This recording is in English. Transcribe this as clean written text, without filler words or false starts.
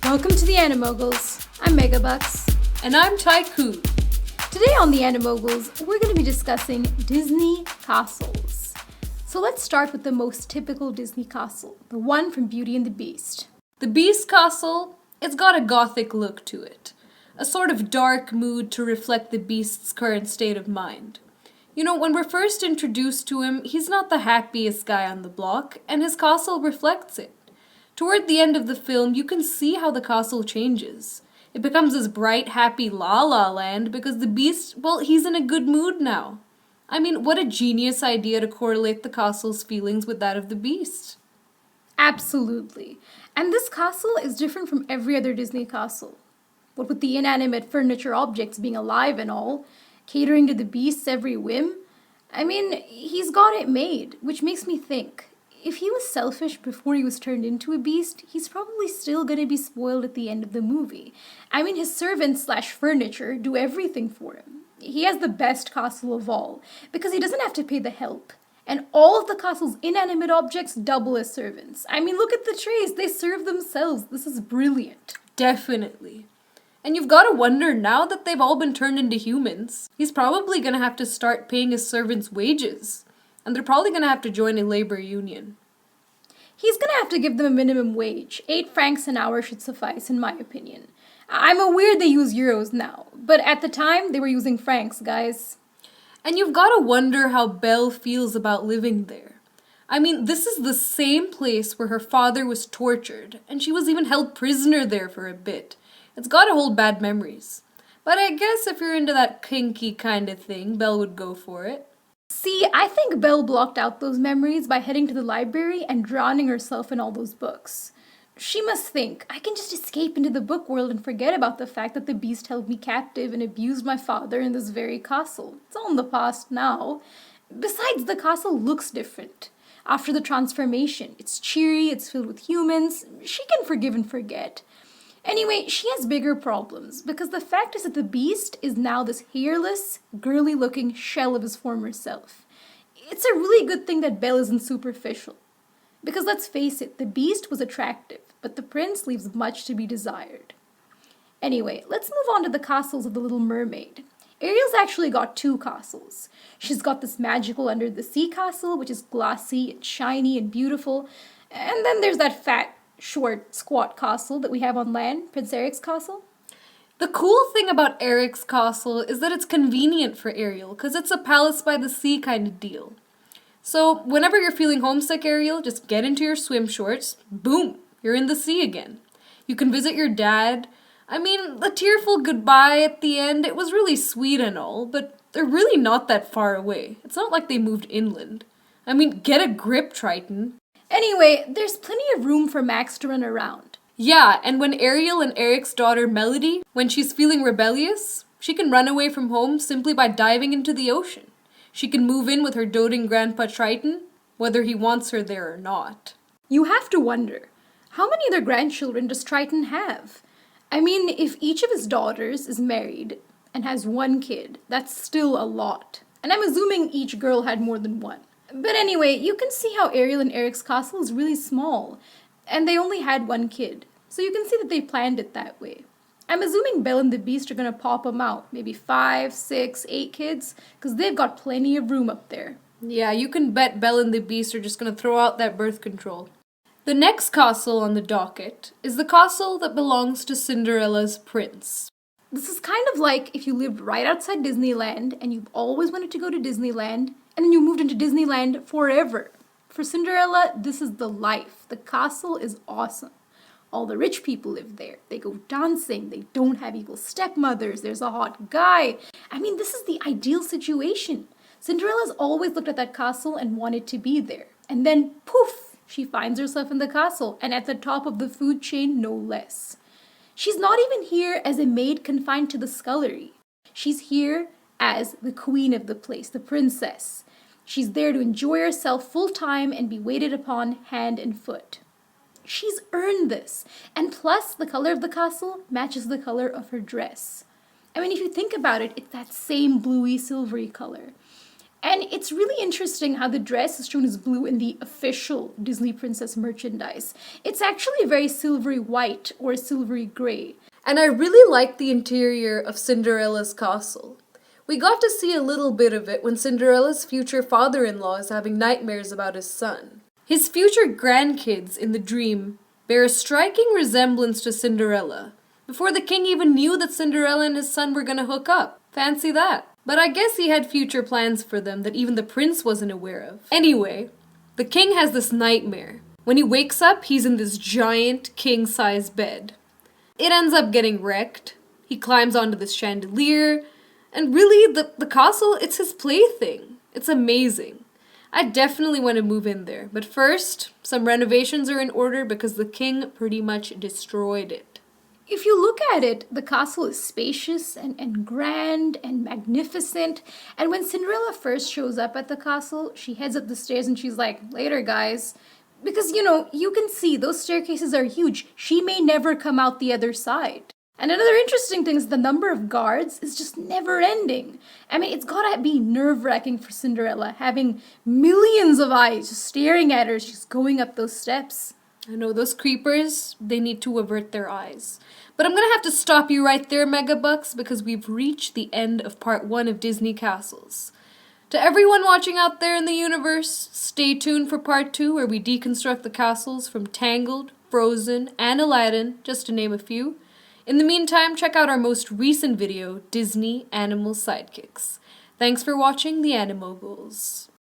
Welcome to the AniMoguls. I'm Megabucks. And I'm Tycoon. Today on the AniMoguls, we're going to be discussing Disney castles. So let's start with the most typical Disney castle, the one from Beauty and the Beast. The Beast Castle, it's got a gothic look to it. A sort of dark mood to reflect the Beast's current state of mind. You know, when we're first introduced to him, he's not the happiest guy on the block, and his castle reflects it. Toward the end of the film, you can see how the castle changes. It becomes this bright, happy la-la land because the Beast, well, he's in a good mood now. I mean, what a genius idea to correlate the castle's feelings with that of the Beast. Absolutely. And this castle is different from every other Disney castle. What with the inanimate furniture objects being alive and all, catering to the Beast's every whim, I mean, he's got it made, which makes me think, if he was selfish before he was turned into a beast, he's probably still gonna be spoiled at the end of the movie. I mean, his servants / furniture do everything for him. He has the best castle of all, because he doesn't have to pay the help. And all of the castle's inanimate objects double as servants. I mean, look at the trays, they serve themselves. This is brilliant. Definitely. And you've got to wonder, now that they've all been turned into humans, he's probably going to have to start paying his servants wages. And they're probably going to have to join a labor union. He's going to have to give them a minimum wage. 8 francs an hour should suffice, in my opinion. I'm aware they use euros now, but at the time, they were using francs, guys. And you've got to wonder how Belle feels about living there. I mean, this is the same place where her father was tortured, and she was even held prisoner there for a bit. It's got to hold bad memories. But I guess if you're into that kinky kind of thing, Belle would go for it. See, I think Belle blocked out those memories by heading to the library and drowning herself in all those books. She must think, I can just escape into the book world and forget about the fact that the Beast held me captive and abused my father in this very castle. It's all in the past now. Besides, the castle looks different. After the transformation, it's cheery, it's filled with humans. She can forgive and forget. Anyway, she has bigger problems, because the fact is that the Beast is now this hairless, girly-looking shell of his former self. It's a really good thing that Belle isn't superficial. Because let's face it, the Beast was attractive, but the prince leaves much to be desired. Anyway, let's move on to the castles of the Little Mermaid. Ariel's actually got 2 castles. She's got this magical under-the-sea castle, which is glossy and shiny and beautiful, and then there's that fat, short, squat castle that we have on land, Prince Eric's castle. The cool thing about Eric's castle is that it's convenient for Ariel, because it's a palace by the sea kind of deal. So whenever you're feeling homesick, Ariel, just get into your swim shorts, boom, you're in the sea again. You can visit your dad. I mean, the tearful goodbye at the end, it was really sweet and all, but they're really not that far away. It's not like they moved inland. I mean, get a grip, Triton. Anyway, there's plenty of room for Max to run around. Yeah, and when Ariel and Eric's daughter Melody, when she's feeling rebellious, she can run away from home simply by diving into the ocean. She can move in with her doting grandpa Triton, whether he wants her there or not. You have to wonder, how many other grandchildren does Triton have? I mean, if each of his daughters is married and has 1 kid, that's still a lot. And I'm assuming each girl had more than 1. But anyway, you can see how Ariel and Eric's castle is really small, and they only had 1 kid, so you can see that they planned it that way. I'm assuming Belle and the Beast are gonna pop them out, maybe 5, 6, 8 kids, because they've got plenty of room up there. Yeah, you can bet Belle and the Beast are just gonna throw out that birth control. The next castle on the docket is the castle that belongs to Cinderella's prince. This is kind of like if you lived right outside Disneyland and you've always wanted to go to Disneyland, and then you moved into Disneyland forever. For Cinderella, this is the life. The castle is awesome. All the rich people live there. They go dancing. They don't have evil stepmothers. There's a hot guy. I mean, this is the ideal situation. Cinderella's always looked at that castle and wanted to be there. And then, poof, she finds herself in the castle, and at the top of the food chain, no less. She's not even here as a maid confined to the scullery. She's here as the queen of the place, the princess. She's there to enjoy herself full-time and be waited upon hand and foot. She's earned this. And plus, the color of the castle matches the color of her dress. I mean, if you think about it, it's that same bluey, silvery color. And it's really interesting how the dress is shown as blue in the official Disney Princess merchandise. It's actually very silvery white or silvery gray. And I really like the interior of Cinderella's castle. We got to see a little bit of it when Cinderella's future father-in-law is having nightmares about his son. His future grandkids in the dream bear a striking resemblance to Cinderella, before the king even knew that Cinderella and his son were gonna hook up. Fancy that. But I guess he had future plans for them that even the prince wasn't aware of. Anyway, the king has this nightmare. When he wakes up, he's in this giant king-size bed. It ends up getting wrecked. He climbs onto this chandelier, and really, the castle, it's his plaything. It's amazing. I definitely want to move in there, but first, some renovations are in order because the king pretty much destroyed it. If you look at it, the castle is spacious and grand and magnificent. And when Cinderella first shows up at the castle, she heads up the stairs and she's like, "Later, guys." Because, you can see those staircases are huge. She may never come out the other side. And another interesting thing is the number of guards is just never ending. I mean, it's gotta be nerve-wracking for Cinderella, having millions of eyes just staring at her as she's going up those steps. I know, those creepers, they need to avert their eyes. But I'm gonna have to stop you right there, Megabucks, because we've reached the end of part 1 of Disney Castles. To everyone watching out there in the universe, stay tuned for part 2 where we deconstruct the castles from Tangled, Frozen, and Aladdin, just to name a few. In the meantime, check out our most recent video, Disney Animal Sidekicks. Thanks for watching the AniMoguls.